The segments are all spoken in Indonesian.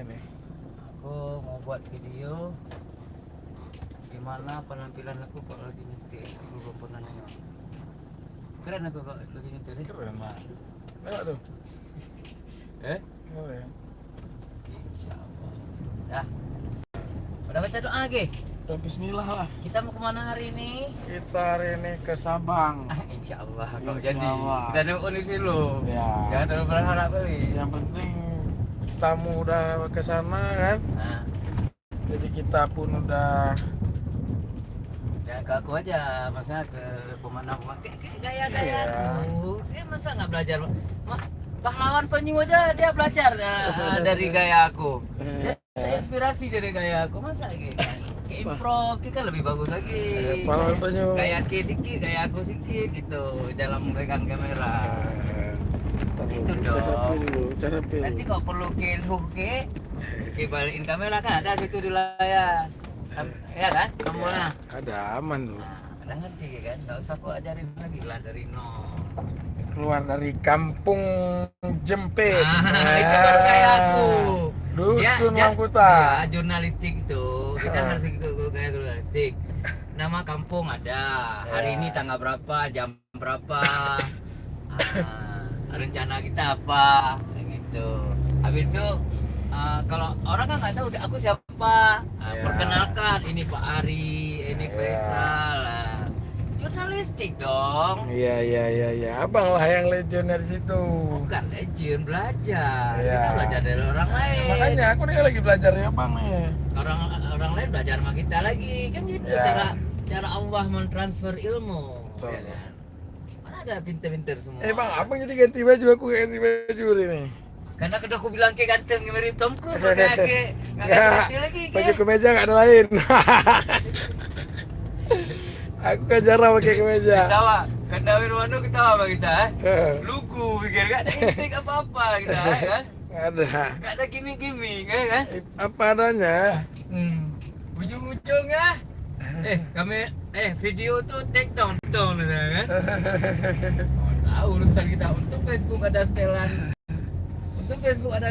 ini? Aku mau buat video gimana penampilan aku kalau lagi nyetir. Aku belum pernah nengok. Keren aku kalau lagi nyetir ya? Keren banget. Lewat tuh. Keren. Insyaallah. Dah. Udah baca doa lagi? Udah bismillah lah. Kita mau kemana hari ini? Kita hari ini ke Sabang. Insyaallah kau Insya jadi. Allah. Kita nunggu kondisi lu. Ya. Jangan terlalu berharap kali. Yang penting tamu udah ke sana kan. Nah, Jadi kita pun udah jangan ke aku aja, masa ke pemanang kayak gaya-gaya aku. Masa nggak belajar? Pahlawan Penyu aja dia belajar dari gaya aku. Dia terinspirasi dari gaya aku. Masa gitu? Kayak improv, kita kan lebih bagus lagi. Pahlawan Penyu. Gaya Ki sikit, gaya aku sikit gitu dalam memegang kamera. Itu dong. Cara pilih. Nanti kok perlu balikin kamera kan ada situ di layar. Ya kan? Kamu nah. Ada aman tuh. Udah ngerti kan? Enggak usah aku ajarin lagi lah dari nol. Keluar dari kampung Jempit. Itu baru kayak aku. Dusun Ya, Mangkuta. ya, jurnalistik itu. Kita harus ikut gaya jurnalistik. Nama kampung ada. Hari ini tanggal berapa, jam berapa. Rencana kita apa gitu. Habis itu kalau orang kan nggak tahu aku siapa, perkenalkan ini Pak Ari, ini Faisal. Jurnalistik dong. Iya. Abang lah yang legend dari situ. Bukan legend, belajar. Iya. Kita belajar dari orang lain. Makanya aku nih lagi belajar ya abang nih. Orang lain belajar sama kita lagi. Kan gitu Iya. cara Allah mentransfer ilmu. Betul. Ya kan? Mana ada pinter-pinter semua. Bang, abang jadi ganti baju, aku ganti baju ini. Karena kedua aku bilang kayak ganteng mirip Tom Cruise, kayak nggak ganti lagi Baju kemeja nggak ada lain. Aku kan jarang pakai kemeja. Ketawa, kan Dawin Wanu ketawa sama kita, lugu pikir gak ada insting apa-apa kita, kan? Nggak ada. Gak ada gimmick-gimmick, kan? Apa adanya. Ujung-ujungnya, video tuh take down kan? Tahu urusan kita. Untuk Facebook ada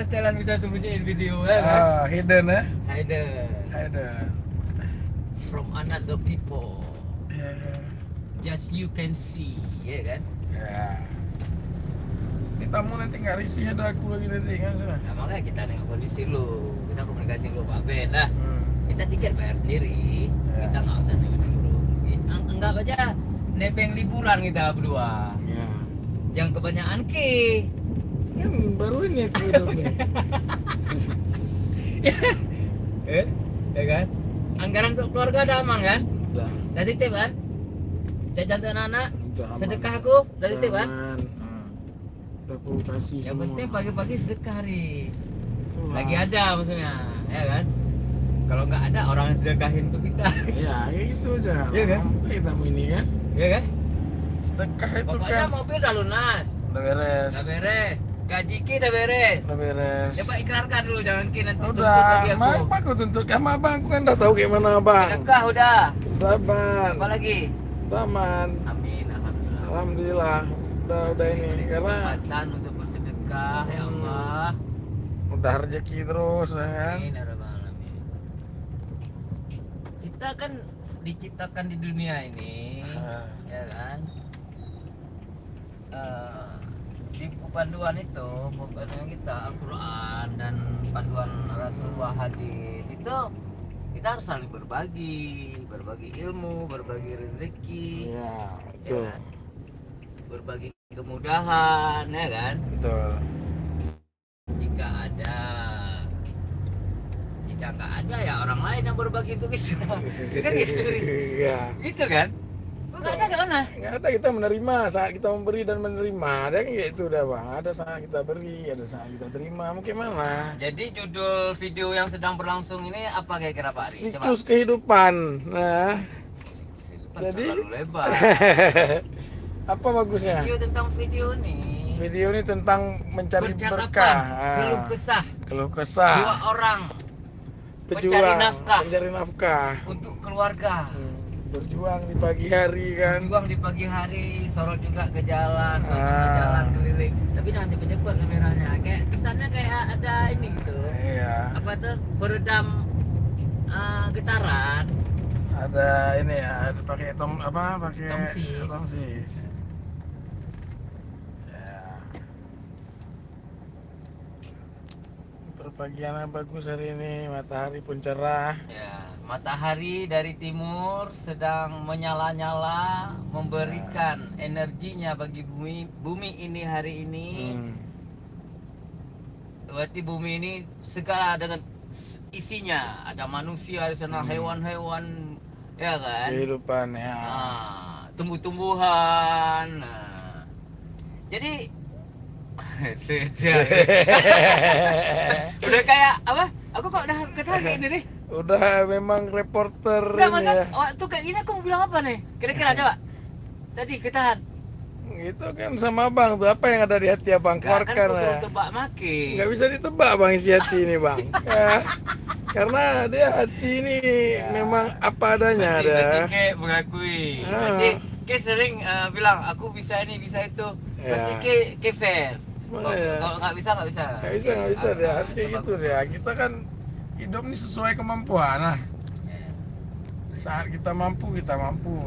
setelan bisa sembunyiin video ya kan? Hidden ya. Hidden from another people. Just you can see, ya kan? Ya. Ini tamu nanti nggak risih ada aku lagi nanti kan sudah. Nah, makanya kita nengok kondisi lu, kita komunikasi lu Pak Ben dah. Kita tiket bayar sendiri, kita nggak usah nengok dulu. Anggap aja nebeng liburan kita berdua. Ya. Jangan kebanyakan ki. Kan baru ini aku hidup nih. Ya kan? Anggaran untuk keluarga udah aman kan? Udah. Udah titip kan? Jajan untuk anak-anak, Udah aman. sedekah aku, udah titip kan? Udah aku kasih Yang semua. penting pagi-pagi sedekah hari. Itulah. Lagi ada maksudnya, ya kan? Kalau nggak ada orang yang sedekahin untuk kita, Ya kayak gitu aja. Iya kan? Sampai tamu ini kan. ya kan? Sedekah itu Pokoknya kan. mobil udah lunas, Udah beres. udah beres, gaji ki udah beres. Udah beres. Coba ikrarkan dulu, jangan ki nanti tuntut Udah, lagi aku. apa aku tuntut sama abang, aku kan udah tahu kayak mana abang. Sedekah udah. Udah aman. Apa lagi? Udah aman. Amin, alhamdulillah. Alhamdulillah. Udah ini karena Kesempatan untuk bersedekah, ya Allah. udah rezeki terus ya kan. Amin, ya Rabbal Alamin. Kita kan diciptakan di dunia ini, ya kan? Di buku panduan itu, buku panduan kita Al-Quran dan panduan Rasulullah hadis itu kita harus saling berbagi ilmu, berbagi rezeki, Iya, ya betul. kan? Berbagi kemudahan, ya kan? Betul. Jika nggak ada ya orang lain yang berbagi untuk kita, kan gitu, Iya. gitu kan? Nggak ada ke mana? Nggak ada, kita menerima saat kita memberi dan menerima. Ada kan kayak itu udah bang. Ada saat kita beri, ada saat kita terima. Mungkin mana? Jadi judul video yang sedang berlangsung ini apa kira-kira Pak Ari? Siklus kehidupan. Nah, jadi Terlalu lebar. apa bagusnya? Video tentang video nih. Video ini tentang mencari Percakapan, berkah. keluh kesah. Keluh kesah. Dua orang Pejuang, mencari mencari nafkah. untuk keluarga. Berjuang di pagi hari kan. Buang di pagi hari, sorot juga ke jalan, suasana Ah. jalan keliling. Tapi jangan cepet-cepet kameranya. Kayak kesannya kayak ada ini gitu. Iya. Ya. apa tuh peredam getaran. Ada ini ya, ada pakai pakai Tongsis. tongsis. Ya. Perpagian bagus hari ini, matahari pun cerah. Ya, matahari dari timur sedang menyala-nyala, memberikan energinya bagi bumi ini hari ini. Berarti bumi ini segala dengan isinya, ada manusia di sana, hewan-hewan, ya kan? Kehidupan ya. Tumbuh-tumbuhan. Nah. Jadi udah kayak apa? Aku kok udah ketawa kayak ini nih. Udah memang reporter Enggak ini masa ya. waktu kayak gini aku mau bilang apa nih? Kira-kira coba. Tadi ketahan. Itu kan sama abang tuh, apa yang ada di hati abang Enggak kan keluarkan aku ya. suruh tebak maki. Nggak bisa ditebak bang isi hati ini bang. Ya. Karena dia hati ini memang apa adanya ada. Berarti kayak mengakui. Ah. Berarti kayak sering bilang aku bisa ini bisa itu. Berarti Ya. kayak fair. Iya. Kalau nggak bisa nggak bisa. Nggak bisa dia harus kayak gitu dia. Kita kan hidup ini sesuai kemampuan lah. Saat kita mampu,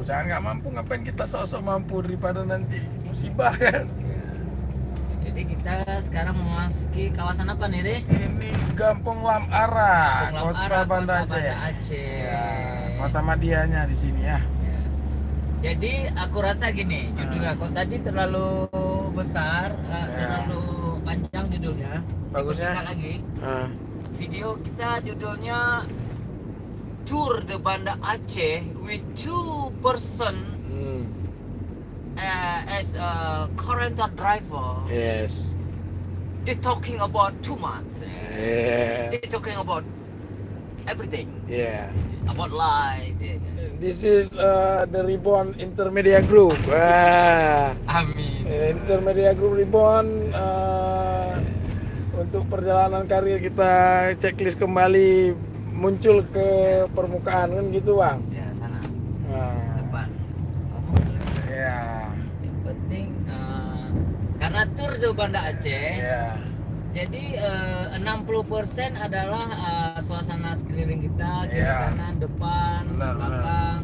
saat nggak mampu, ngapain kita sok-sok mampu daripada nanti musibah kan. Jadi kita sekarang memasuki kawasan apa nih, Deh? Ini Kampung Lam Ara, Kampung Lam Kota Ara, Banda Kota Aceh. Banda Aceh. Ya, kota Madianya di sini ya. Ya. Jadi aku rasa gini, judulnya kok tadi terlalu besar, terlalu panjang judulnya. Bagusnya? Singkat lagi. Ah, Video kita judulnya Tour de Banda Aceh with 2 person hmm, as a current driver. yes. They talking about too much. Yeah. They talking about everything Yeah. about life. This is the Reborn Intermedia Group. Amin. Intermedia Group Reborn untuk perjalanan karir kita checklist kembali muncul ke permukaan kan gitu bang. Ya sana Nah, depan. Ngomong dulu. ya, Yang penting karena Tour de Banda Aceh. ya, Jadi 60% adalah suasana sekeliling kita, kiri Iya. kanan, depan, Benar, belakang.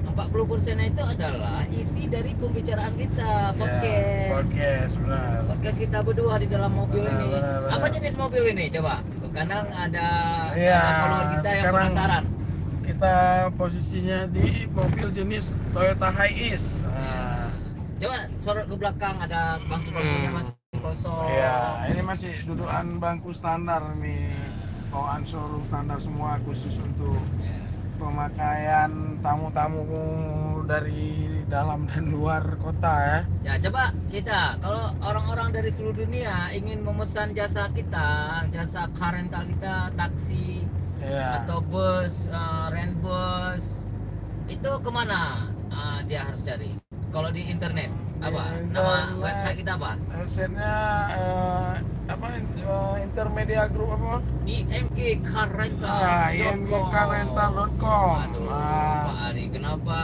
40% itu adalah isi dari pembicaraan kita, podcast. podcast benar. Podcast kita berdua di dalam mobil Benar, ini. benar, benar. Apa jenis mobil ini? Coba. Kadang ada Iya, follower kita yang sekarang penasaran. kita posisinya di mobil jenis Toyota Hiace. Nah, Coba sorot ke belakang, ada bangku-bangkunya masih kosong. iya, ini masih dudukan bangku standar nih, bawaan showroom standar semua khusus untuk pemakaian tamu-tamu dari dalam dan luar kota ya. Ya coba kita, kalau orang-orang dari seluruh dunia ingin memesan jasa kita, jasa car rental kita, taksi Iya. atau bus, rent bus, itu kemana dia harus cari? Kalau di internet apa? Di Nama internet. website kita apa? Websitenya Intermedia Group apa? IMG Car Rental. Nah, imgcarrental.com. Aduh, Ah. Pak Ari, kenapa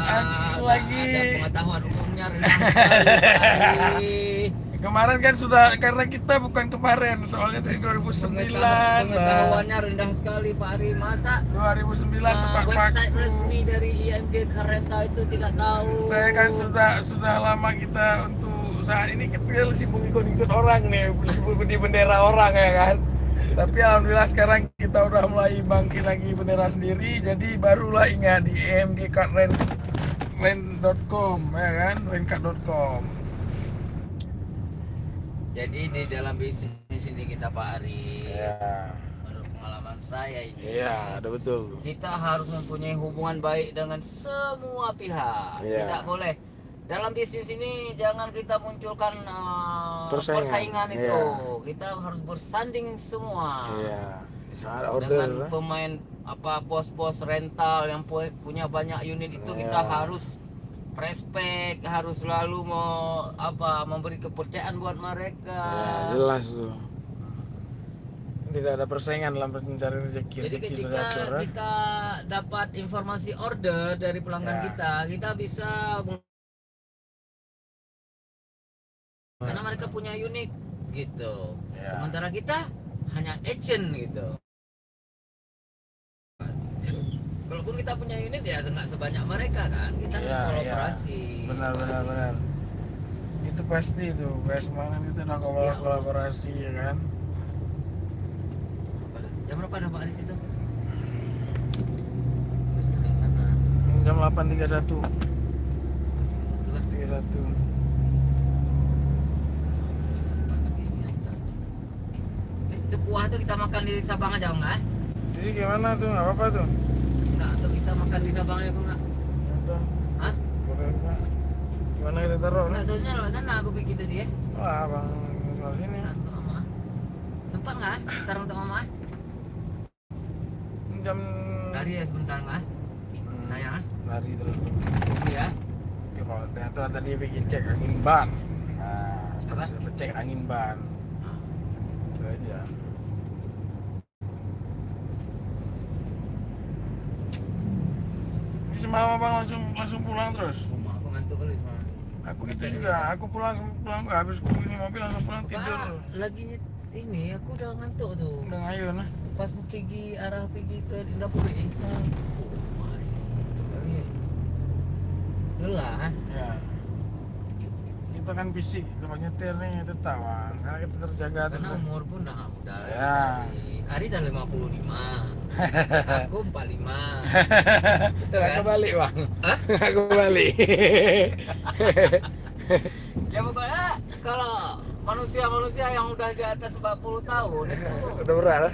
Lagi- nggak ada pengetahuan umumnya rendah sekali, Pak Ari? Kemarin kan sudah, karena kita bukan kemarin, soalnya dari 2009. Pengetahuannya rendah sekali Pak Ari. Masa 2009 sempat website vakum. resmi dari IMG Car Rental itu tidak tahu? Saya kan sudah lama kita untuk saat ini kita sibuk ikut-ikut orang nih, di bendera orang ya kan. Tapi alhamdulillah sekarang kita udah mulai bangkit lagi bendera sendiri, jadi barulah ingat di imgcard.com ya kan, rentcard.com. Jadi di dalam bisnis ini kita Pak Ari, Ya, menurut pengalaman saya ini, iya, ada betul. kita harus mempunyai hubungan baik dengan semua pihak. Iya. Tidak boleh dalam bisnis ini jangan kita munculkan Persaingan. persaingan itu. Iya. Kita harus bersanding semua. Iya, saat Dengan order. pemain bos-bos rental yang punya banyak unit itu Iya. kita harus respect, harus selalu memberi kepercayaan buat mereka. Ya, jelas tuh. Tidak ada persaingan dalam mencari rezeki. Jadi Rezeki ketika sudah atur, ya. kita dapat informasi order dari pelanggan Ya. kita bisa karena mereka punya unit gitu. Ya. Sementara kita hanya agent gitu. Walaupun kita punya unit ya nggak sebanyak mereka kan, kita harus Iya, kolaborasi. benar. Itu pasti tuh, kayak semangat itu udah Iya. kolaborasi ya kan. Jam berapa ada Pak di situ? Terus dari sana. Jam 8.31. Itulah. 31. Itu kuah tuh kita makan di Sabang aja enggak? Jadi gimana tuh, nggak apa-apa tuh? Enggak, atau kita makan di Sabang aja kok enggak? Ya udah, Hah? boleh enggak? Gimana kita taruh? Enggak, soalnya lewat sana aku pikir tadi ya. Wah, bang, soal sini. Ntar untuk mama. Sempat nggak? Ntar untuk mama. Jam Lari ya sebentar nggak? Sayang. lari terus. Iya. Oke, kalau ternyata tadi bikin cek angin ban. Nah, terus Apa? dapat cek angin ban. Itu aja. Ini semalam bang langsung pulang terus. Rumah aku ngantuk kali semalam. Aku itu juga, aku pulang nggak habis ini mobil langsung pulang tidur. Pak, lagi ini aku udah ngantuk tuh. Udah ngayu nah. Pas mau pergi ke Indapuri. Oh my, itu kali ya. Lelah. Ya. Kita kan fisik, kalau nyetir nih tetap bang. Karena kita terjaga terus. Karena umur pun udah nggak muda. Ya. Ari udah 55. Aku 45. Betul Nggak kan? kebalik bang. Hah? Nggak kebalik. Ya pokoknya kalau manusia yang udah di atas 40 tahun itu Udah berat lah.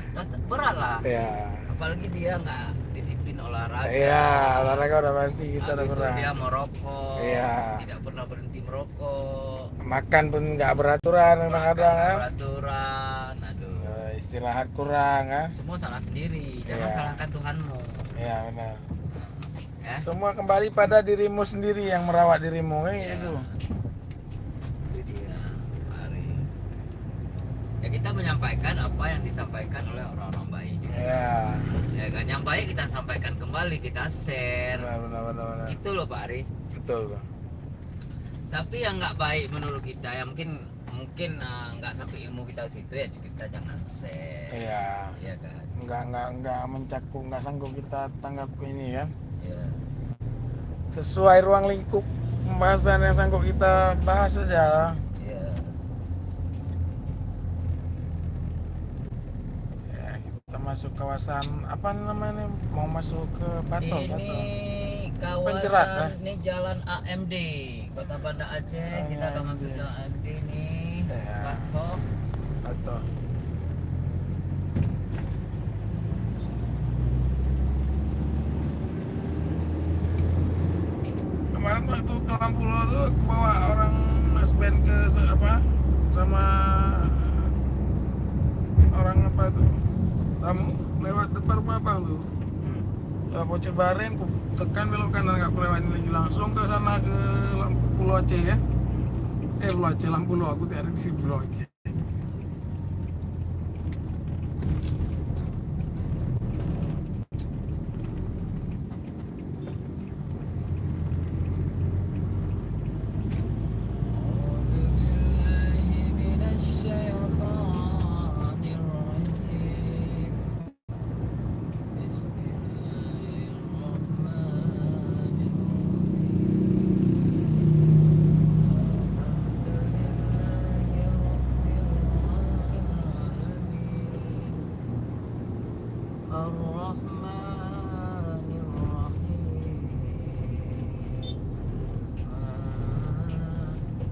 berat lah. Ya. Apalagi dia nggak disiplin olahraga. Iya, olahraga udah pasti kita udah Habis itu berat. dia merokok. Iya. Tidak pernah berhenti merokok. Makan pun nggak beraturan kadang-kadang Makan kan. beraturan. Aduh. Istirahat kurang kan. Semua salah sendiri. Jangan Iya. salahkan Tuhanmu. Iya benar. Ya. Semua kembali pada dirimu sendiri yang merawat dirimu Iya. itu. Itu dia. Mari. Ya kita menyampaikan apa yang disampaikan oleh orang-orang baik juga. Iya. Ya kan yang baik kita sampaikan kembali, kita share. Benar. Itu loh Pak Ari. Betul tuh. Tapi yang nggak baik menurut kita, yang mungkin nggak sampai ilmu kita ke situ ya kita jangan share. Iya. Iya kan. Nggak mencakup, nggak sanggup kita tanggap ini kan. Iya. Sesuai ruang lingkup pembahasan yang sanggup kita bahas saja. Iya. Ya, kita masuk kawasan apa namanya? Mau masuk ke Batok. Ini Pencerat, kawasan ini Jalan AMD Kota Banda Aceh. Kita akan masuk AMD. Jalan AMD nih. Iya. Batok. Batok. Kemarin waktu ke Lampulo tuh bawa orang mas band ke sama orang apa tuh tamu lewat depan rumah abang tuh. Lewat Pocor Baren, ku tekan belok kanan nggak aku lewatin lagi langsung ke sana ke Pulau Aceh ya. Pulau Aceh, Lampulo, aku tidak ada di Pulau Aceh.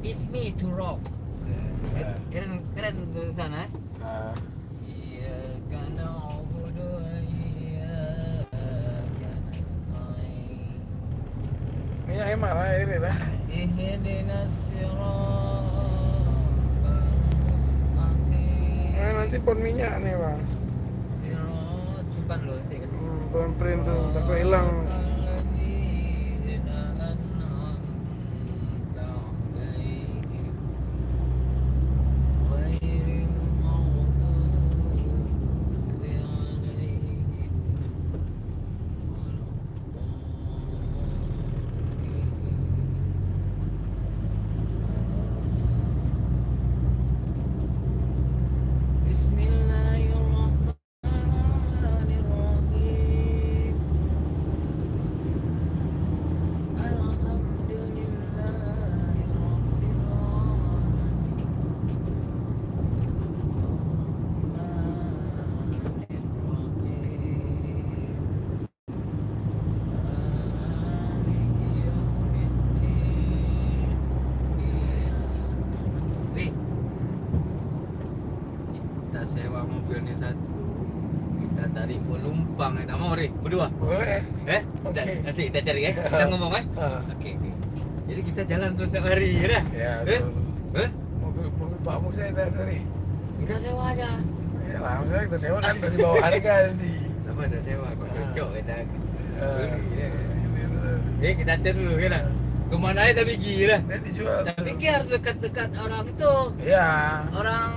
It's me to rock. Ya. Keren tulisan ya. Nah, إياك نعبد وإياك نستعين ini ya marah ini lah. اهدنا الصراط المستقيم Nanti pon minyak nih bang. صراط simpan dulu nanti kasih Pon print tuh, takut hilang. الذين أنعمت عليهم غير المغضوب عليهم بسم الله الرحمن الرحيم tujuannya satu. Kita tarik penumpang, kita mau Ri, berdua. Boleh. Oke. Nanti kita cari ya. Kita ngomong kan? Oke. Jadi kita jalan terus setiap hari ya dah. Ya, Eh? mobil Pak Mus saya tadi. Kita sewa aja. Ya langsung kita sewa kan dari bawah harga nanti. Sama ada sewa, kok cocok kita. Ini Kita tes dulu kita. Kemana aja tapi gila. dijual. Tapi harus dekat-dekat orang itu. Iya. Orang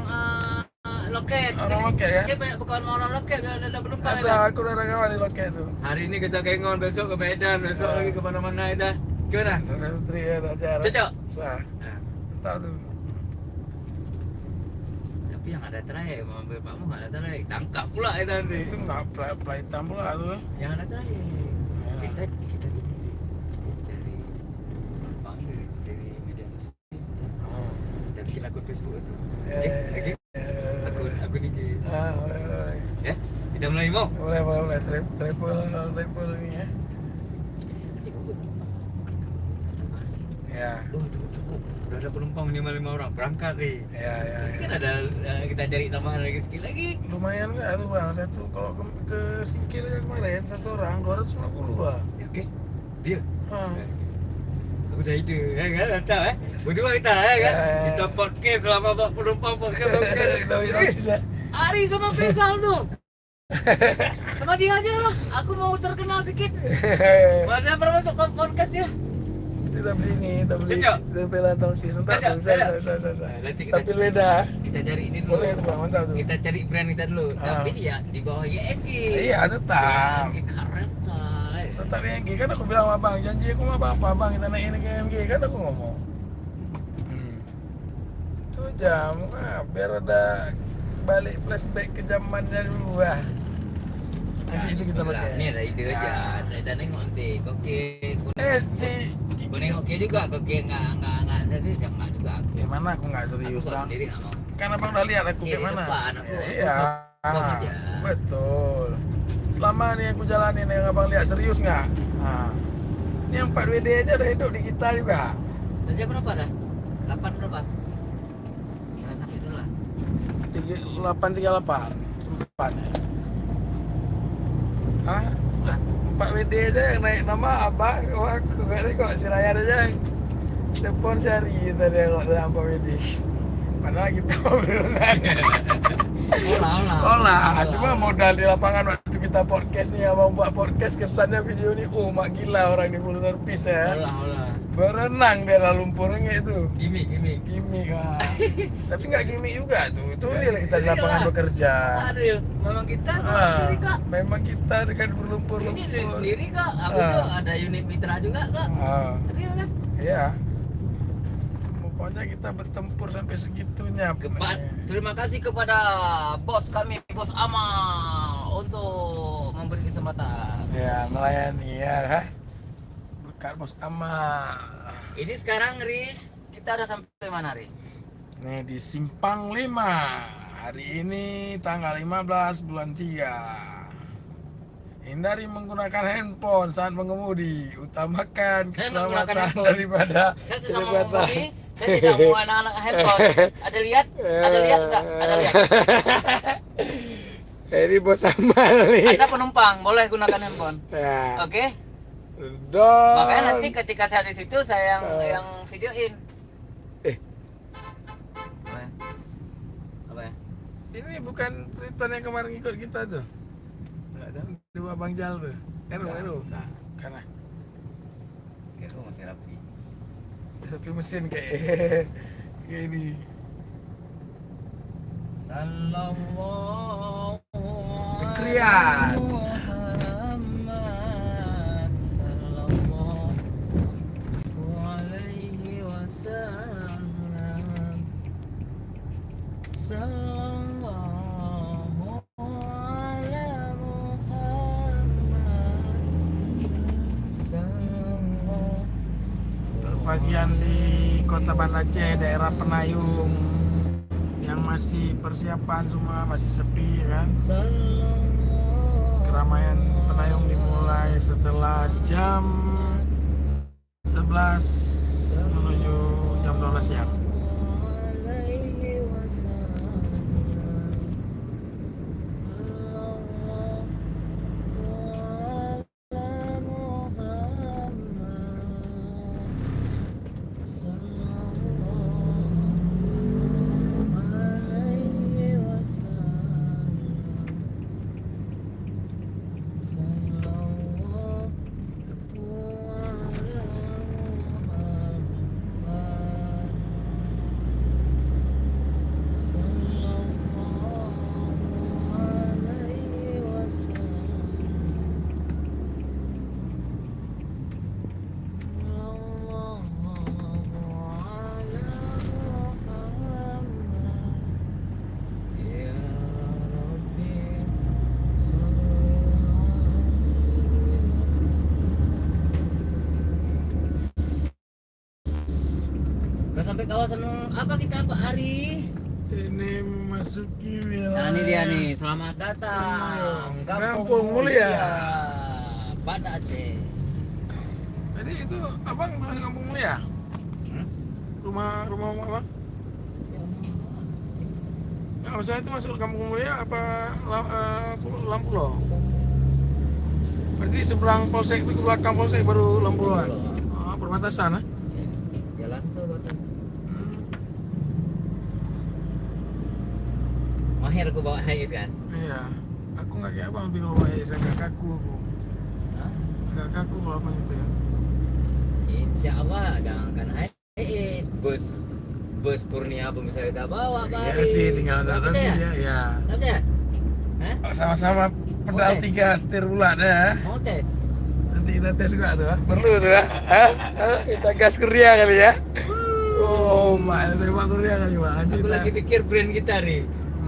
loket. Orang loket ya? Bukan orang loket, ada penumpang. Aku udah ada kawan di loket tuh. Hari ini kita ke Engon, besok ke Medan, besok lagi ke mana-mana itu. Gimana? Saya putri ya tak acara. Cocok? Sah. Nah, Tahu tuh. tapi yang ada trayek, mobil Pakmu nggak ada trayek, tangkap pula itu nanti. Itu nggak play hitam pula tuh. Yang ada trayek. Ya. Kita cari penumpang dari media sosial. Kita bikin akun Facebook itu. Oke. Akun ini. Boleh. Ya, kita mulai mau. Boleh. Triple ini ya. Nanti gue Ya. cukup. Udah ada penumpang minimal 5 orang, berangkat nih. Ya. Nanti kan ada kita cari tambahan lagi sekali lagi. Lumayan nggak tuh bang? Satu kalau ke Singkil aja kemarin satu orang 250 bang. Ya, oke. Deal. Hah. Udah ide, ya kan? Mantap berdua kita ya kan? Ya. Kita podcast selama bawa penumpang podcast. Kita bisa. Ari sama Faisal tuh. Sama dia aja lah. Aku mau terkenal sedikit. Masa pernah masuk ke podcast ya? Kita beli ini, kita beli Cocok? tempelan tongsis. Entar Cocok, tuh, saya. Nanti kita Tapi beda. cari ini dulu. Boleh tuh bang, mantap tuh. Kita cari brand kita dulu. Ah. Tapi dia di bawah YNG. Iya tetap. YNG keren say. Tetap MG kan aku bilang sama bang, janji aku sama apa bang kita naikin ke MG kan aku ngomong. Itu jam, biar ada balik flashback ke zamannya dulu lah. Nanti itu kita pakai. Ini ada ide aja. Kita nengok nanti. Oke. Si Gue nengok Oke juga. Oke nggak serius yang nggak juga. gimana aku nggak Aku serius kok bang? sendiri nggak mau. Kan abang udah lihat aku Oke, kayak di mana? depan, aku Iya, sokong aja. betul. Selama nih aku jalanin yang abang lihat serius nggak? Nah, ini yang 4WD aja udah hidup di kita juga. Kerja berapa dah? 8 berapa? Jangan sampai itu lah. 838 sempat ya. Hah? 4WD aja yang naik nama abang, wah aku nggak tengok si Ryan aja yang telepon Syari tadi yang nggak 4WD. Padahal kita mau berenang. Olah, cuma modal di lapangan waktu kita podcast nih, abang buat podcast kesannya video ini, oh mak gila orang ini full service ya. Olah. Berenang dia dalam lumpurnya itu. Gimik. Gimik tapi nggak gimik juga tuh, itu real kita di lapangan bekerja. Adil, memang kita sendiri kak. Memang kita dengan berlumpur. Ini dari sendiri kak. Aku tuh ada unit mitra juga kak. Real kan? Iya. Pokoknya kita bertempur sampai segitunya. Terima kasih kepada bos kami, bos Amal, untuk memberi kesempatan. Ya, melayani ya. Berkat bos Amal. Ini sekarang Ri, kita udah sampai mana Ri? Nih di Simpang 5. Hari ini tanggal 15 bulan 3. Hindari menggunakan handphone saat mengemudi. Utamakan Saya nggak menggunakan keselamatan handphone. daripada Saya sudah mau kecepatan. mengemudi, saya tidak mau anak-anak handphone. Ada lihat nggak? Ada lihat. Ini bos Amal nih. Ada penumpang, boleh gunakan handphone. Ya. Oke? Don. Makanya nanti ketika saya di situ saya yang videoin. Apa ya? Apa ya? Ini bukan Triton yang kemarin ikut kita tuh. Enggak ada. Di Bang Jal tuh. Eru. Nah, Karena itu masih rapi. tapi mesin kayak kayak ini. Sallallahu Kriat. Muhammad sallallahu alaihi wasallam. Sallallahu ala Muhammad sallallahu. Bagian di Kota Banda Aceh, daerah Penayung yang masih persiapan semua masih sepi kan. Keramaian Penayung dimulai setelah jam 11 menuju jam 12 siang. sampai kawasan apa kita Pak Ari? Ini memasuki Nah wilayah. ini dia nih, selamat datang Kampung Mulia. Banda Aceh. Jadi itu abang masuk Kampung Mulia? Rumah abang? Nggak, maksudnya itu masuk Kampung Mulia apa Lampulo? Berarti seberang polsek itu ke belakang polsek baru Lampuloan. Oh, perbatasan, ah? Jalan tuh batas. Mahir aku bawa Hais kan? Iya. Aku nggak kayak abang lebih kalau saya agak kaku aku. Hah? Agak kaku kalau abang itu ya. Insya Allah jangankan Hais, bus Kurnia pun bisa kita bawa Pak Iya Ari. sih, tinggal Dapat adaptasi ya? ya. Ya. Dapat ya? Hah? Sama-sama pedal tes. 3 setir bulat ya. Mau tes? Nanti kita tes juga tuh, ah. Perlu tuh ya. Hah? Kita gas Korea kali ya. Oh, mak, tembak Korea kali mak. Nanti Aku kita. lagi pikir brand kita nih.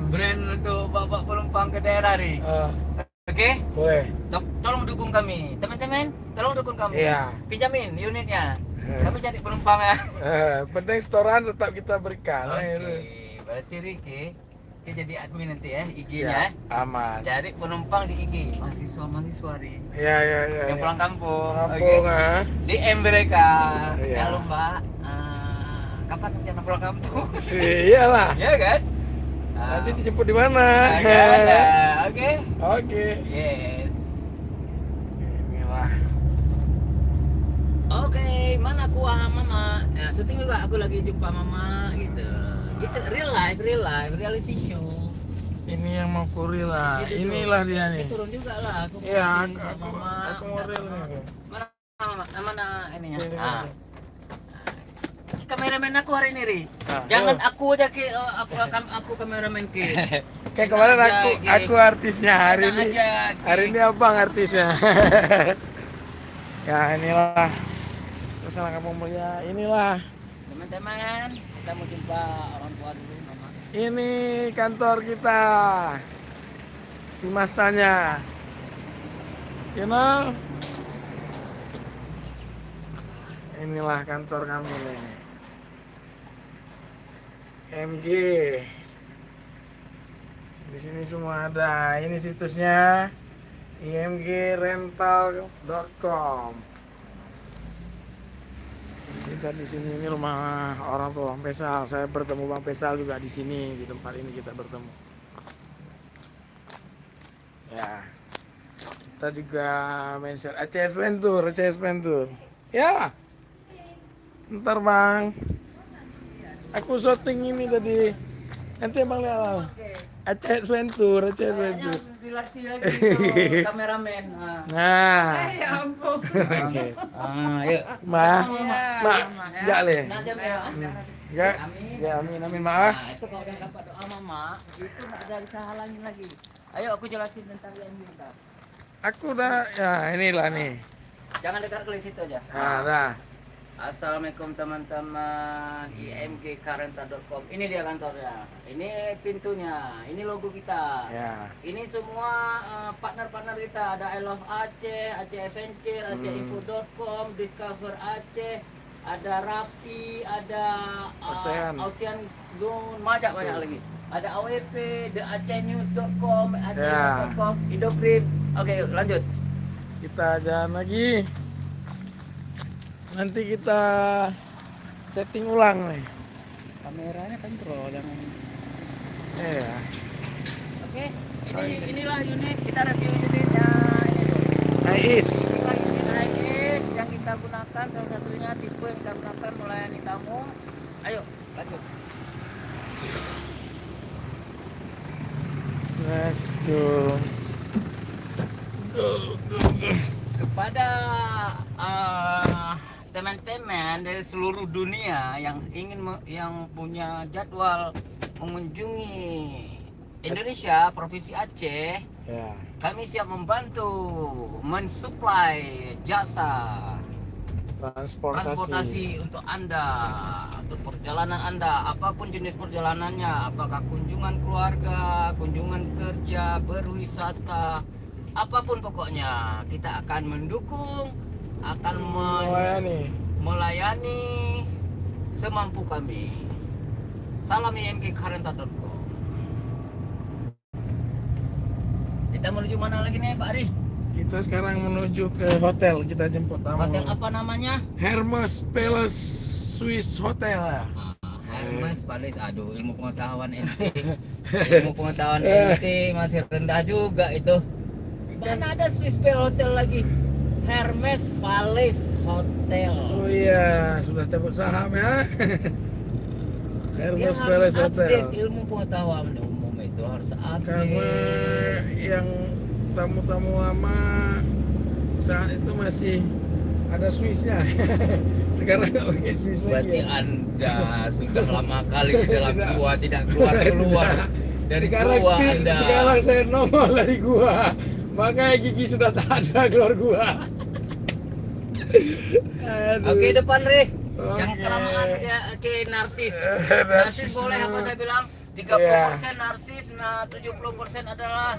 Brand untuk bapak penumpang ke daerah nih. Oh, Oke? boleh. Tolong dukung kami. Teman-teman, tolong dukung kami. Iya. Pinjamin unitnya. Eh. Kami cari penumpang ya. Penting setoran tetap kita berikan. Oke. Itu. Berarti Riki jadi admin nanti ya IG-nya. Siap, aman. Cari penumpang di IG. Mahasiswa nih. Ya, ya, ya. Yang ya. pulang kampung. Kampung, Oke. ah. DM mereka. Iya. Halo Mbak, kapan rencana pulang kampung? Iyalah. Ya kan? Nanti dijemput di mana? ada. Oke. Oke. Yes. Inilah. Oke, mana kuah mama? Ya, syuting juga aku lagi jumpa mama gitu. Gitu real life, reality show. Ini yang mau kuril lah. Gitu, Inilah dulu. dia nih. Turun juga lah aku. Iya, kasih aku mama. mau reel nih. Mana mana ininya? Sini, Ah. sini. Kameramen aku hari ini, Ri. Ah, Jangan yo. aku aja ke aku kameramen ke. Kayak kemarin Aja, aku artisnya hari Enak ini. aja, Ki. Hari ini abang artisnya. Ya inilah. Suasana Kampung Mulia. Inilah. Teman-teman, kita mau jumpa orang tua dulu, mama. Ini kantor kita. Di masanya. You know? Inilah kantor kami nih. MG. Di sini semua ada. Ini situsnya imgrental.com. Kita di sini ini rumah orang tua Bang Faisal. Saya bertemu Bang Faisal juga di sini, di tempat ini kita bertemu. Ya. Kita juga mention Aceh Adventure. Ya. Ntar Bang. Aku syuting ini tadi. Nanti Bang lihat. Aceh Adventure. Dilatih lagi sama kameramen. Nah. Ya ampun. Oke. Yuk. Ma. Jak le. Nah, jam ya. Ya. Ya amin maaf. Nah, itu kalau udah dapat doa mama, itu nggak ada bisa halangin lagi. Ayo aku jelasin tentang IMG kita. Aku udah ya inilah nih. Jangan dekat ke situ aja. Nah, dah. Assalamualaikum teman-teman imgkarenta.com. Ini dia kantornya. Ini pintunya. Ini logo kita. Ya. Ini semua partner-partner kita. Ada I Love Aceh, Aceh Adventure, AcehInfo.com, Discover Aceh, ada Rapi, ada Ocean Zone, banyak lagi. Ada AWP, TheAcehNews.com, Aceh.com, Indocrit. Oke, yuk lanjut. Kita jalan lagi. Nanti kita setting ulang nih. Kameranya kontrol jangan. Iya. Oke, inilah unit kita review unitnya ini tuh. Ais. Inilah unit HIS yang kita gunakan, salah satunya tipe yang kita gunakan melayani tamu. Ayo lanjut. Let's go. Kepada teman-teman dari seluruh dunia yang ingin yang punya jadwal mengunjungi Indonesia, Provinsi Aceh, Ya. kami siap membantu mensuplai jasa transportasi untuk Anda, untuk perjalanan Anda, apapun jenis perjalanannya, apakah kunjungan keluarga, kunjungan kerja, berwisata, apapun pokoknya, kita akan mendukung, akan melayani semampu kami. Salam imgkarenta.com. Kita menuju mana lagi nih Pak Ari? Kita sekarang menuju ke hotel, kita jemput tamu. Hotel apa namanya? Hermes Palace Swiss Hotel. Hermes Palace. Aduh, ilmu pengetahuan ente. Ilmu pengetahuan ente masih rendah juga itu. Mana ada Swiss Palace Hotel lagi? Hermes Palace Hotel. Oh iya, sudah cabut saham ya. Dia Hermes harus Palace update Hotel. ilmu pengetahuan umum itu harus update. Karena yang tamu-tamu lama saat itu masih ada Swissnya. Sekarang nggak pakai Swiss Berarti lagi. Anda sudah lama kali di dalam gua tidak keluar dari sekarang gua Anda. sekarang saya nongol dari gua. Makanya gigi sudah tak ada keluar gua. Aduh. Oke, depan Re. Oke. Jangan kelamaan ya ke narsis. Narsis boleh apa saya bilang? 30% narsis, nah 70% adalah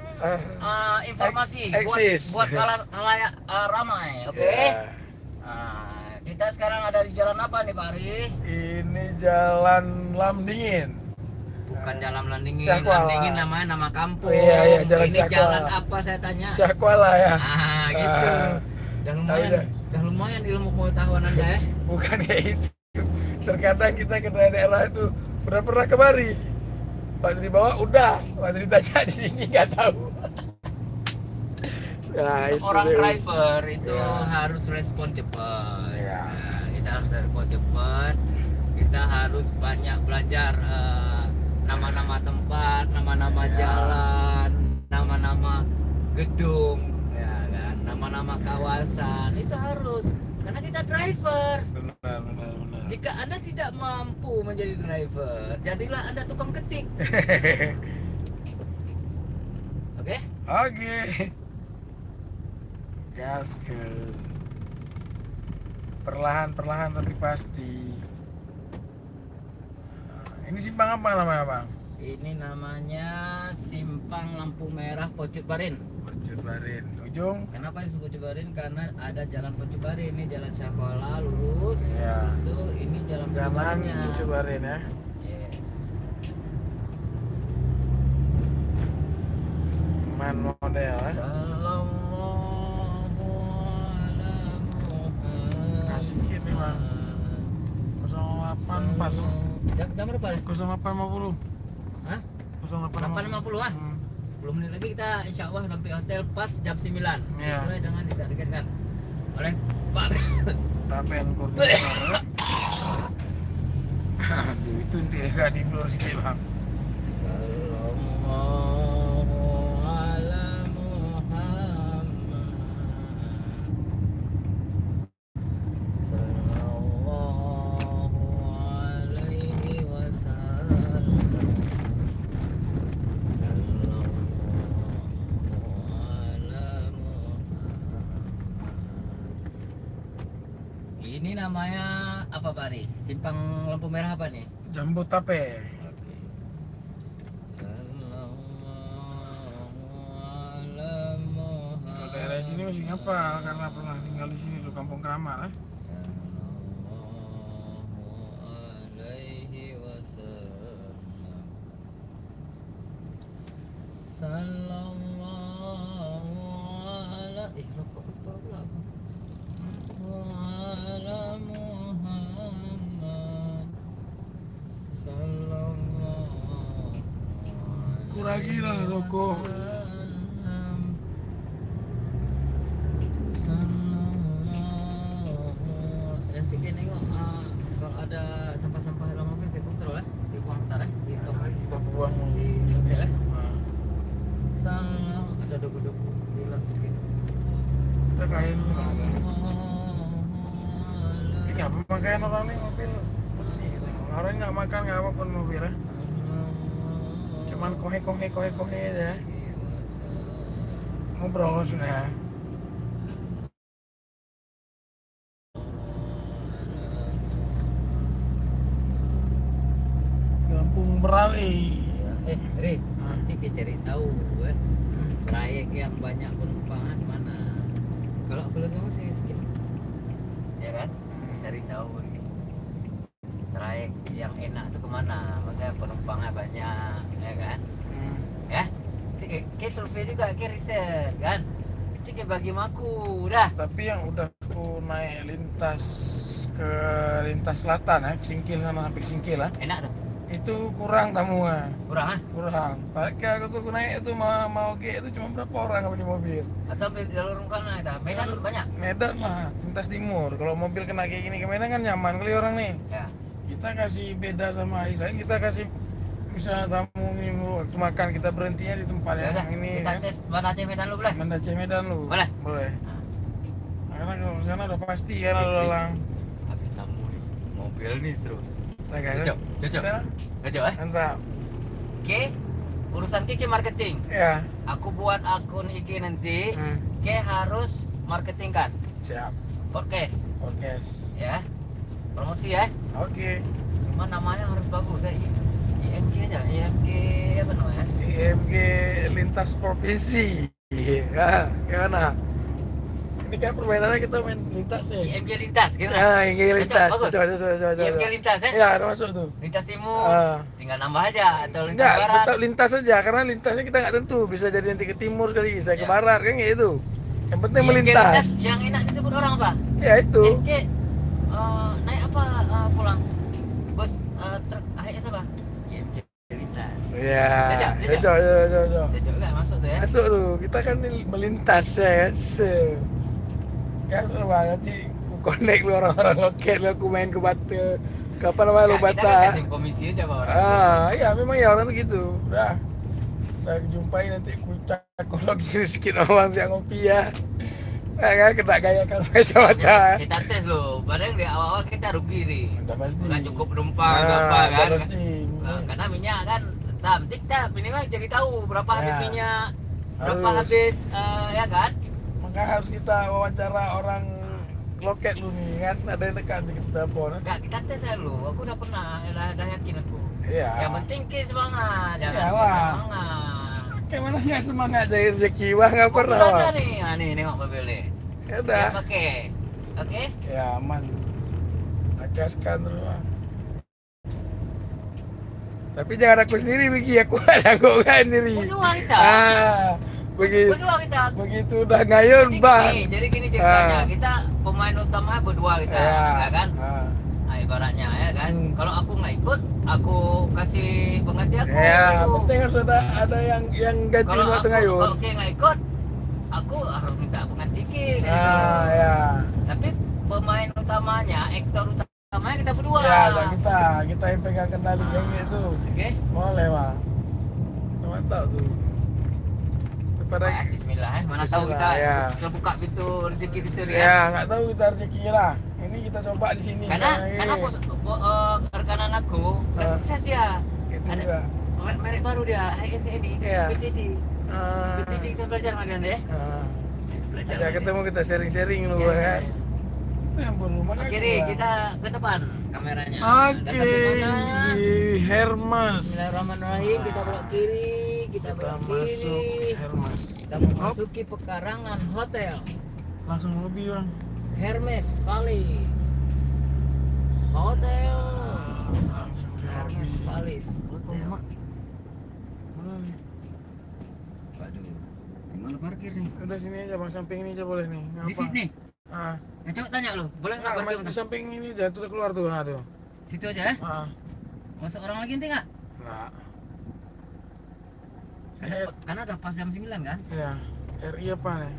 informasi Eksis. buat khalayak ramai, oke? Ya. Nah, kita sekarang ada di jalan apa nih Pak Ari? Ini jalan Lamdingin. Bukan jalan Landingin, Syahkuala. Landingin namanya nama kampung. Oh, iya, jalan Ini Syahkuala. jalan apa saya tanya? Syakwala ya. Gitu. Ah. Dah lumayan ilmu pengetahuan Anda ya. Bukan kayak itu. Terkadang kita ke daerah itu udah pernah kemari. Waktu dibawa udah, waktu ditanya di sini nggak tahu. Nah, Seorang sudah. driver itu Ya. harus respon cepat. Ya. Nah, kita harus respon cepat. Kita harus banyak belajar nama-nama tempat, nama-nama Ya. jalan, nama-nama gedung, ya kan, nama-nama kawasan. Itu harus karena kita driver. Benar. Jika Anda tidak mampu menjadi driver, jadilah Anda tukang ketik. Oke? Oke. Gaskan. Perlahan tapi pasti. Ini simpang apa namanya, Bang? Ini namanya Simpang Lampu Merah Pocut Barin. Pocut Barin. Ujung. Kenapa disebut Pocut Barin? Karena ada jalan Pocut Barin. Ini jalan Syahkuala lurus. Ya. So, ini jalan Pocut Jalan Barinnya. Pocut Barin ya. Yes. Teman model ya. Sallallahu ala Muhammad. Kasih ini, Bang. 08 pas. Jam berapa? 0850. Hah? 0850. 8.50 ah? 10 menit lagi kita insya Allah sampai hotel pas jam 9 Iya. sesuai dengan ditargetkan oleh Pak. Tapen koordinator. Aduh, itu nggak di blur sedikit, Bang. Sallallahu ala Muhammad. Sallallahu alaihi wasallam. Sallallahu ala Muhammad. Ini namanya apa Pak Ari? Simpang lampu merah apa nih? Jambu Tape. Oke. Sallallahu ala Muhammad. Kalau daerah sini masih ngapal karena pernah tinggal di sini di Kampung Keramat. Sallallahu alaihi wasallam. Sallallahu ala lupa pula. Ala Muhammad. Sallallahu Kurangilah rokok. Nanti kita nengok kalau ada sampah-sampah dalam mobil kita kontrol dibuang ntar di tong Lagi buang di hotel Nah, Salah ada debu-debu hilang sedikit. kita kain tapi nggak pemakaian orang nih mobil bersih gitu. Orang nggak makan nggak apapun mobilnya, cuman kohe aja ngobrol sudah. Kampung Berawi. Ri, nanti kita cari tahu trayek yang banyak penumpang mana. Kalau aku lagi masih skip, ya kan? Cari tahu nih. yang enak tuh kemana? Maksudnya penumpangnya banyak, ya kan? Ya, itu kayak survei juga, kayak riset kan? Itu kayak bagi maku, dah. Tapi yang udah aku naik lintas selatan ya, ke Singkil sana sampai ke Singkil lah. Enak tuh, Itu kurang tamunya. kurang ah? Kurang. Pakai aku tuh naik itu mau ke itu cuma berapa orang apa di mobil? Atau ambil jalur Rungkana itu, Medan banyak. Medan lah, lintas timur. Kalau mobil kena kayak gini ke Medan kan nyaman kali orang nih. Ya, Kita kasih beda sama Aisyah, kita kasih misalnya tamu ini waktu makan kita berhentinya di tempat ya yang udah, ini kita ya. tes Banda Aceh Medan lu boleh? Banda Aceh Medan lu. Boleh? Boleh. Nah, Karena kalau ke sana udah pasti kan lalu lalang. habis tamu nih, mobil nih terus. Tak kan? Cocok, cocok. Bisa? Cocok Mantap. Oke, urusan Kiki marketing. Ya. Aku buat akun IG nanti, Ke harus marketing kan, Siap. podcast, Oke. ya, promosi ya. Oke. Cuma namanya harus bagus ya, IMG aja, IMG apa namanya? IMG lintas provinsi. Ya, gimana? Ini kan permainannya kita main lintas nih. IMG lintas, gimana? Ah, IMG lintas. Cocok, bagus. Coba. IMG lintas ya? Ya, ada masuk tuh. Lintas timur, Ah. tinggal nambah aja atau lintas Enggak, barat. tetap lintas saja karena lintasnya kita nggak tentu. Bisa jadi nanti ke timur kali, bisa ke Ya. barat kan gitu. Yang penting IMG melintas. yang enak disebut orang apa? Ya itu. IMG naik apa pulang? Bus truk AHS apa? IMG lintas. Ya. Cocok. Cocok. Cocok nggak masuk tuh ya? Masuk tuh. Kita kan melintas ya. Ya seru banget nanti ku connect lu orang-orang lokal lu, aku main ke Batu. Kapan namanya lu Kita kan Bata? kasih komisi aja Pak. Iya memang ya orang tuh gitu. Udah. Kita jumpai nanti ku cakologi sedikit orang yang ngopi ya. Kan kena gaya kan sama Bata. Kita tes loh, padahal di awal-awal kita rugi nih. Udah pasti. Nggak cukup penumpang Ah, apa udah kan? pasti. Karena minyak kan, penting tak minimal jadi tahu berapa habis Ya. minyak, berapa Harus. habis ya kan? Maka harus kita wawancara orang loket lu nih kan, ada yang dekat nanti kita telepon. Enggak, kita tes aja lu. Aku udah pernah, udah yakin aku. Iya. Yang penting ke semangat, jangan Iyalah. semangat. Kayak mana nggak semangat cari rezeki, wah nggak pernah. Udah Wah. ada nih, nih nengok mobil nih. Ya udah. Siap pakai, oke? Ya aman. Akaskan terus bang. Tapi jangan aku sendiri Biki, aku ada kan sendiri. Berdua kita. Begitu Berdua kita. begitu udah ngayun bang. Jadi gini ceritanya, Ah. kita pemain utama berdua kita, ya kan? Ah. Nah, ibaratnya ya kan. Hmm. Kalau aku nggak ikut, aku kasih pengganti aku. Ya, penting harus ada yang ganti Kalau waktu aku ngayun. kalau Ki nggak ikut, aku harus minta pengganti Ki. Gitu. Ya. Tapi pemain utamanya, aktor utamanya kita berdua. Ya, kita yang pegang kendali yang itu. Oke. Boleh bang. Mantap tuh. Daripada Bismillah, mana tahu Bismillah, kita ya. kita buka pintu rezeki situ ya. ya nggak tahu kita rezeki lah. Ini kita coba di sini. Karena rekanan aku udah Ah. sukses dia. Itu Ada juga. merek baru dia, HSK ini, Iya. PTD. Ah. PTD kita belajar sama dia deh. Ah. Belajar. Ya ketemu kita sharing-sharing lu Iya. kan. Itu yang perlu makanya. Kiri kita ke depan kameranya. Oke, Dah sampai mana? di Hermes. Bismillahirrahmanirrahim. Kita belok kiri, kita Kita belok masuk kiri. Hermes. Kita memasuki pekarangan hotel Langsung hobi bang. Hermes Vallis. Hotel Langsung di Hermes hobi. Vallis Hotel. Mak. Mana nih? Waduh, gimana parkir nih? Udah sini aja bang, samping ini aja boleh nih. Di fit nih. Ah. Nah, coba tanya lu, boleh nggak Nah, parkir di untuk samping ini aja tuh udah keluar tuh. Nah, tuh. situ aja ya? Ah. Masuk orang lagi nanti nggak? Enggak. Karena udah pas jam 9 kan? Ya, RI apa nih?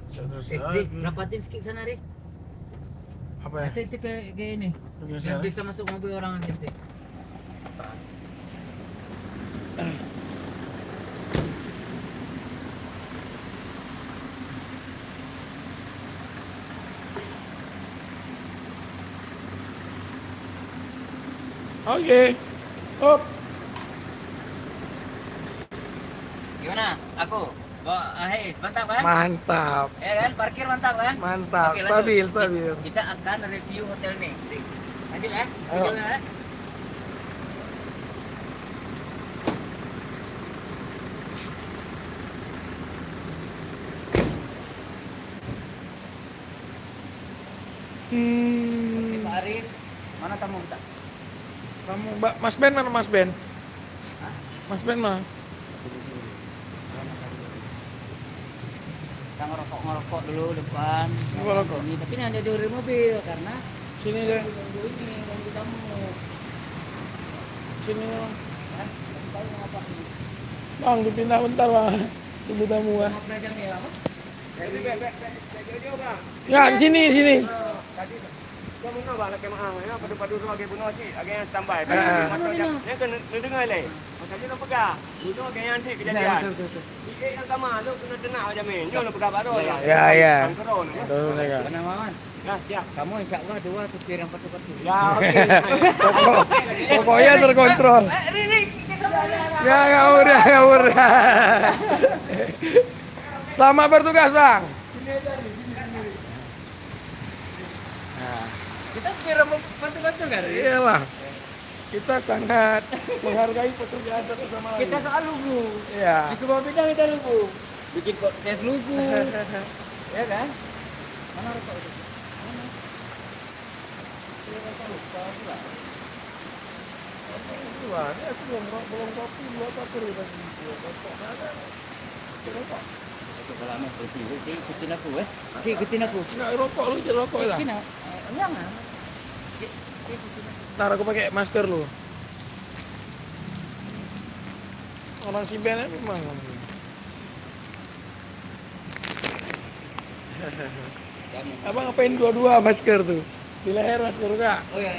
Terus Dik, rapatin sedikit sana, Dik. apa ya? Itu kayak ini. Bergeser. Biar bisa masuk mobil orang nanti. Dik. Oke. Hop. Gimana? Aku? Hei, mantap kan? Mantap. Ya kan? Parkir mantap kan? Mantap. Oke, lanjut. Stabil. Kita akan review hotel nih. Dik. Lanjut ya. Ayo. Lanjut ya. Oke, Pak Arif. Mana tamu kita? Kamu Mas Ben mana Mas Ben? Mas Ben mana? Kita ngerokok dulu depan. Ngerokok. Ini, tapi ini ada di mobil karena Sini deh. ini ganggu tamu. Sini Bang. Kan? Kasih tahu mau apa ini? Bang, dipindah bentar Bang. Tunggu tamu ya. Mau belajar nih apa? Jadi jauh bang. Ya, di sini, sini. Tadi kau bunuh bang, nak kemana? Ya, padu-padu tu agak bunuh si, agak yang standby. Bunuh ni. Dia kena dengar le. Macam ni nak pegang. Bunuh agak yang si kejadian. Betul. Sikit yang sama, lu kena tenang aja men. Jom lu pegang baru ya. Ya, ya. Kontrol. Suruh mereka. Benar Maman. Ya, siap. Kamu insya Allah 2 supir yang patu-patu. Ya, okey. Pokoknya terkontrol. Ya, ngawur. Selamat bertugas, Bang. Kita supir yang patu-patu kan? Iyalah. Kita sangat menghargai petugas satu sama lain. Kita soal lugu. Iya. Di semua bidang kita lugu. Bikin podcast lugu. Ya kan? Mana rokok itu? Mana? Dia rokok lupa pula. Wah, ini aku belum kopi, dua patir tadi. Rokok mana? Rokok. Sebelah mana? Ikutin aku ikutin aku. Enggak rokok lu, jadi rokok lah. Enggak. Ntar aku pakai masker lu. Orang si Ben memang. Abang ngapain dua-dua masker tuh? Di leher masker enggak? Oh iya.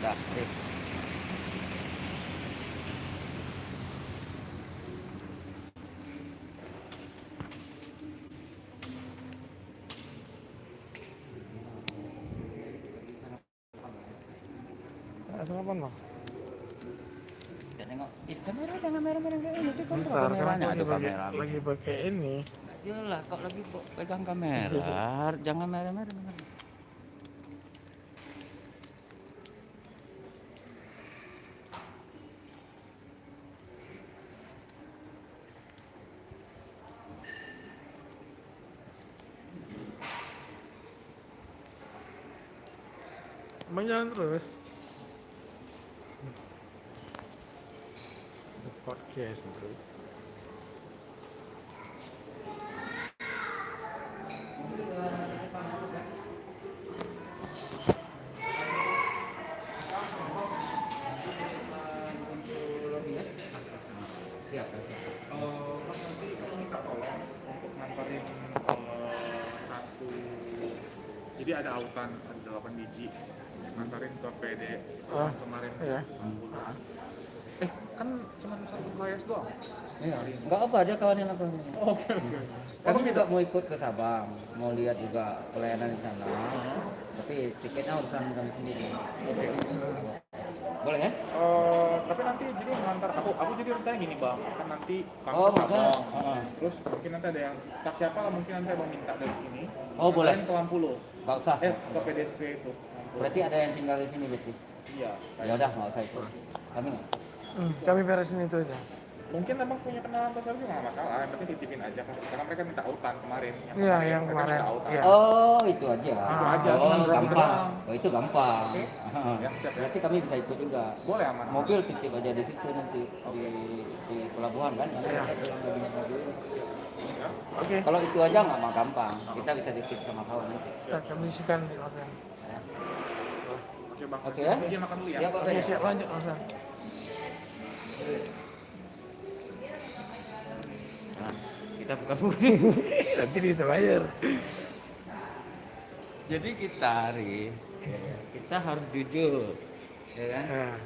Dah, Sarapan bang. kita nengok. Kamera jangan merah-merah kayak ini. Itu kontrol Bentar, kameranya. karena Ada aku kamera. lagi pakai ini. Iyalah, kok lagi pegang kamera. Jangan merah-merah. Abang jalan terus. The podcast bro. Siap. Mas nanti minta tolong untuk nganterin satu, jadi ada autan ada 8 biji, nganterin ke PD kemarin. Iya. Kan cuma satu flyers doang. Iya. Enggak apa, dia kawanin aku. Oke. Kami juga mau ikut ke Sabang, mau lihat juga pelayanan di sana. Tapi tiketnya urusan kami sendiri. Boleh ya? Tapi nanti jadi ngantar aku jadi rencana gini bang, kan nanti kamu Oh, ke masa? Sabang, terus mungkin nanti ada yang tak siapa lah, mungkin nanti abang minta dari sini. Oh, boleh. Nganterin ke Lampulo, Enggak usah. ke PDSP itu. Berarti ada yang tinggal di sini berarti. Iya. Ya udah, enggak usah ikut. Kami enggak. Kami beresin itu aja. Mungkin abang punya kenalan pasar juga nggak masalah, yang penting titipin aja kan, karena mereka minta autan kemarin. Iya, yang mereka kemarin. minta autan. Iya. Oh, itu aja. Itu aja, Oh, cuma drop gampang. doang. Oh, itu gampang. Oke. Heeh. Ya, siap ya. Berarti kami bisa ikut juga. Boleh aman. Mobil titip aja di situ nanti di pelabuhan kan. Nanti Iya. kita pulang mobil mobil. Oke. Kalau itu aja nggak mah gampang. Kita bisa titip sama kawan nanti. Kita kondisikan di hotel. Oke bang. Oke ya? Izin makan dulu ya. Iya, Pak. Oke, siap lanjut Mas. Nah, kita buka Nanti kita bayar. Jadi kita kita harus jujur, ya kan? Nah,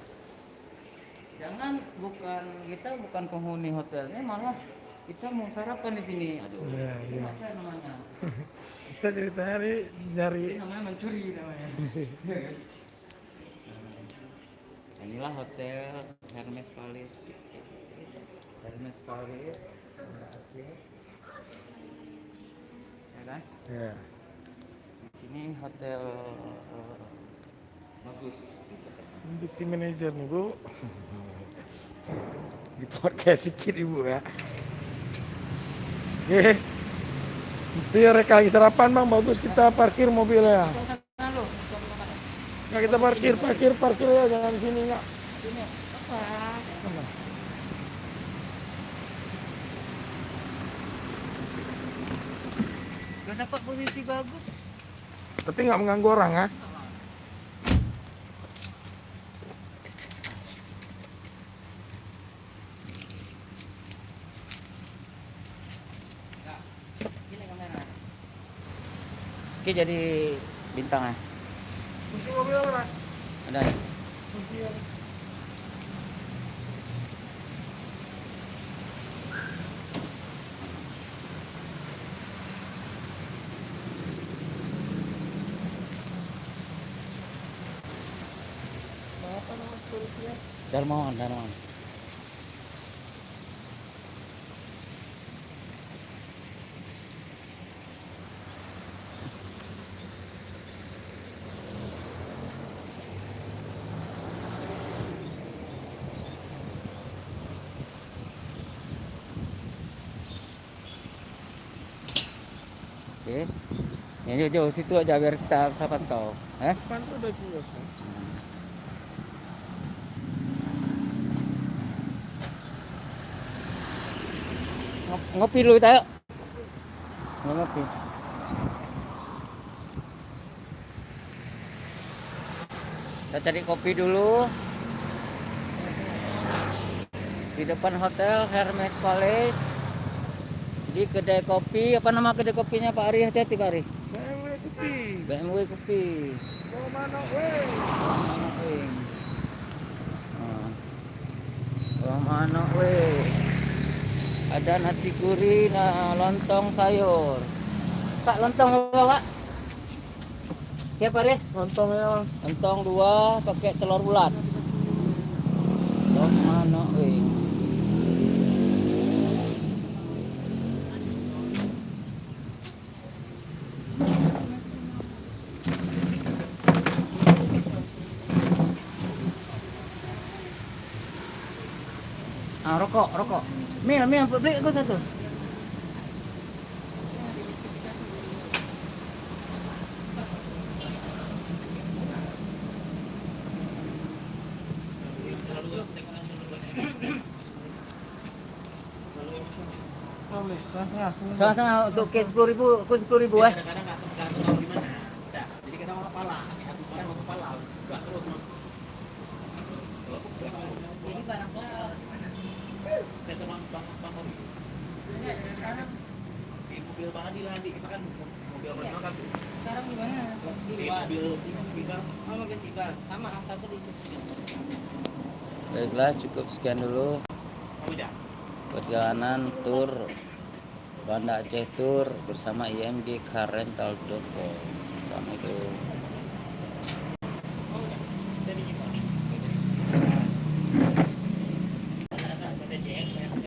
Jangan kita bukan penghuni hotelnya, malah kita mau sarapan di sini. Aduh, Iya, iya. apa namanya? kita ceritanya nyari Ini namanya mencuri namanya. Inilah hotel Hermes Palace. Hermes Palace. Ya kan? ya. Di sini hotel bagus. Deputy manager nih Bu. Di podcast sedikit Ibu ya. Oke. Biar mereka lagi sarapan bang, bagus kita parkir mobilnya. Sana lu. Nggak kita parkir ya, jangan sini nggak. Udah dapat posisi bagus. Tapi nggak mengganggu orang ya. Gini kamera. Oke, jadi bintang ya. Kunci mobil orang. Ada ya? Kunci. Apa nama sekuritinya? Darmawan. Oke. Yang jauh-jauh situ aja biar kita bisa pantau. Depan tuh ada kios. Kan? Ngopi dulu kita yuk. Ngopi. Kita cari kopi dulu. Di depan hotel Hermes Palace. Di kedai kopi, apa nama kedai kopinya Pak Ari? Hati-hati Pak Ari. BMW kopi. BMW Kopi. Bawa mana weh? Mana weh? Ada nasi gurih, lontong sayur. Pak, lontong apa Pak? Oke Pak Ari? Lontongnya bang. Lontong 2 pakai telur bulat. Mana weh? Rokok. Mil, beli aku satu. Setengah untuk ke 10.000, aku 10.000 ya. Kadang-kadang nggak tahu di mana. Nah, jadi kita mau kepala, satu orang mau kepala, nggak terus. Ini barang Kita bang di mobil Bang Adi lah, itu kan mobil apa kan? sekarang di mana? Di mobil sini Bang. Oh, mobil Sibar. Sama satu di situ. Baiklah, cukup sekian dulu Oh beda. perjalanan tur Banda Aceh Tour bersama IMG Car Rental.com. Assalamualaikum.